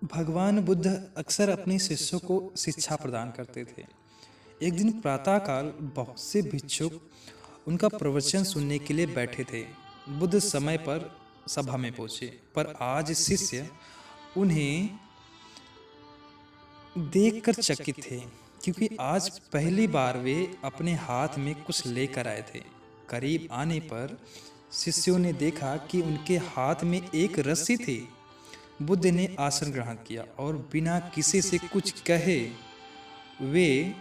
भगवान बुद्ध अक्सर अपने शिष्यों को शिक्षा प्रदान करते थे। एक दिन प्रातःकाल बहुत से भिक्षुक उनका प्रवचन सुनने के लिए बैठे थे। बुद्ध समय पर सभा में पहुंचे, पर आज शिष्य उन्हें देखकर चकित थे, क्योंकि आज पहली बार वे अपने हाथ में कुछ लेकर आए थे। करीब आने पर शिष्यों ने देखा कि उनके हाथ में एक रस्सी थी। बुद्ध ने आसन ग्रहण किया और बिना किसी से कुछ कहे वे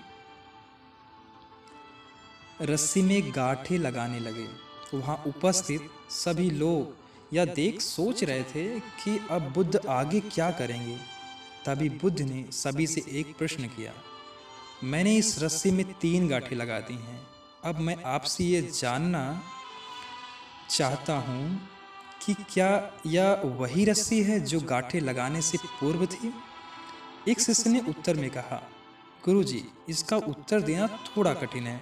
रस्सी में गांठें लगाने लगे। वहां उपस्थित सभी लोग यह देख सोच रहे थे कि अब बुद्ध आगे क्या करेंगे। तभी बुद्ध ने सभी से एक प्रश्न किया, मैंने इस रस्सी में 3 गांठें लगा दी हैं। अब मैं आपसे ये जानना चाहता हूँ कि क्या यह वही रस्सी है जो गांठें लगाने से पूर्व थी? एक शिष्य ने उत्तर में कहा, गुरुजी, इसका उत्तर देना थोड़ा कठिन है।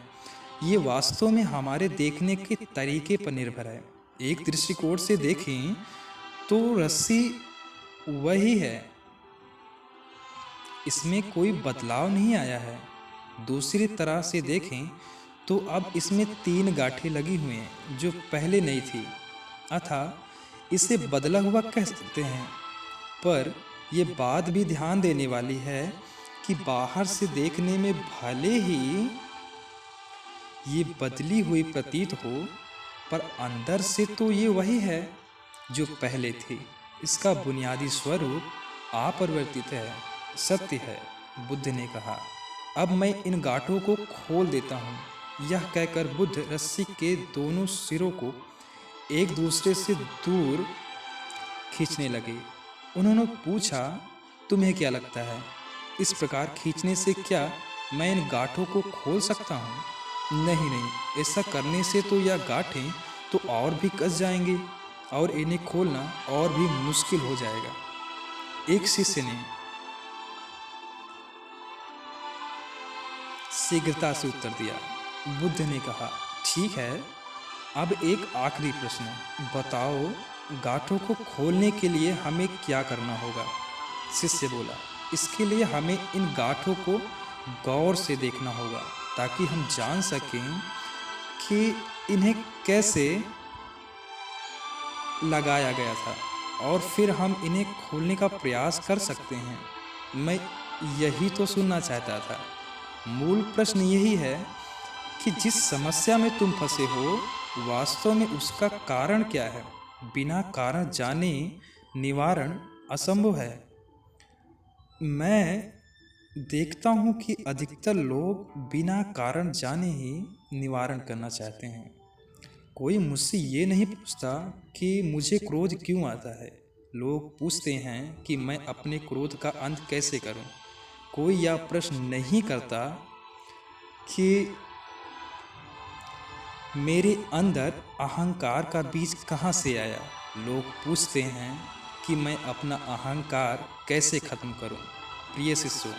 ये वास्तव में हमारे देखने के तरीके पर निर्भर है। एक दृष्टिकोण से देखें तो रस्सी वही है, इसमें कोई बदलाव नहीं आया है। दूसरी तरह से देखें तो अब इसमें 3 गांठें लगी हुई हैं जो पहले नहीं थी, अतः इसे बदला हुआ कह सकते हैं। पर यह बात भी ध्यान देने वाली है कि बाहर से देखने में भले ही ये बदली हुई प्रतीत हो, पर अंदर से तो ये वही है जो पहले थी। इसका बुनियादी स्वरूप अपरिवर्तित है, सत्य है। बुद्ध ने कहा, अब मैं इन गांठों को खोल देता हूँ। यह कहकर बुद्ध रस्सी के दोनों सिरों को एक दूसरे से दूर खींचने लगे। उन्होंने पूछा, तुम्हें क्या लगता है, इस प्रकार खींचने से क्या मैं इन गांठों को खोल सकता हूँ? नहीं, ऐसा करने से तो यह गांठें तो और भी कस जाएंगी और इन्हें खोलना और भी मुश्किल हो जाएगा। एक शिष्य ने शीघ्रता से उत्तर दिया। बुद्ध ने कहा, ठीक है, अब एक आखिरी प्रश्न, बताओ गांठों को खोलने के लिए हमें क्या करना होगा? शिष्य बोला, इसके लिए हमें इन गांठों को गौर से देखना होगा ताकि हम जान सकें कि इन्हें कैसे लगाया गया था और फिर हम इन्हें खोलने का प्रयास कर सकते हैं। मैं यही तो सुनना चाहता था। मूल प्रश्न यही है कि जिस समस्या में तुम फंसे हो, वास्तव में उसका कारण क्या है? बिना कारण जाने निवारण असंभव है। मैं देखता हूँ कि अधिकतर लोग बिना कारण जाने ही निवारण करना चाहते हैं। कोई मुझसे ये नहीं पूछता कि मुझे क्रोध क्यों आता है। लोग पूछते हैं कि मैं अपने क्रोध का अंत कैसे करूं। कोई यह प्रश्न नहीं करता कि मेरे अंदर अहंकार का बीज कहाँ से आया। लोग पूछते हैं कि मैं अपना अहंकार कैसे खत्म करूं। प्रिय शिष्यों,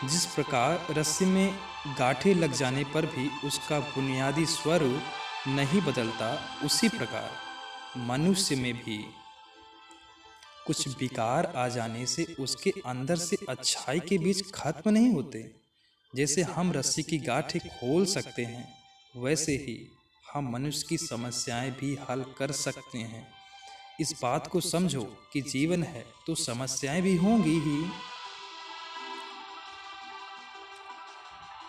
जिस प्रकार रस्सी में गांठें लग जाने पर भी उसका बुनियादी स्वरूप नहीं बदलता, उसी प्रकार मनुष्य में भी कुछ विकार आ जाने से उसके अंदर से अच्छाई के बीज खत्म नहीं होते। जैसे हम रस्सी की गांठें खोल सकते हैं, वैसे ही हम मनुष्य की समस्याएं भी हल कर सकते हैं। इस बात को समझो कि जीवन है तो समस्याएं भी होंगी ही,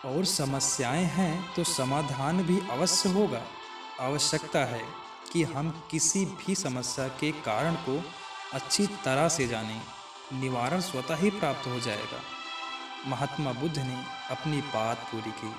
और समस्याएं हैं तो समाधान भी अवश्य होगा। आवश्यकता है कि हम किसी भी समस्या के कारण को अच्छी तरह से जानें, निवारण स्वतः ही प्राप्त हो जाएगा। महात्मा बुद्ध ने अपनी बात पूरी की।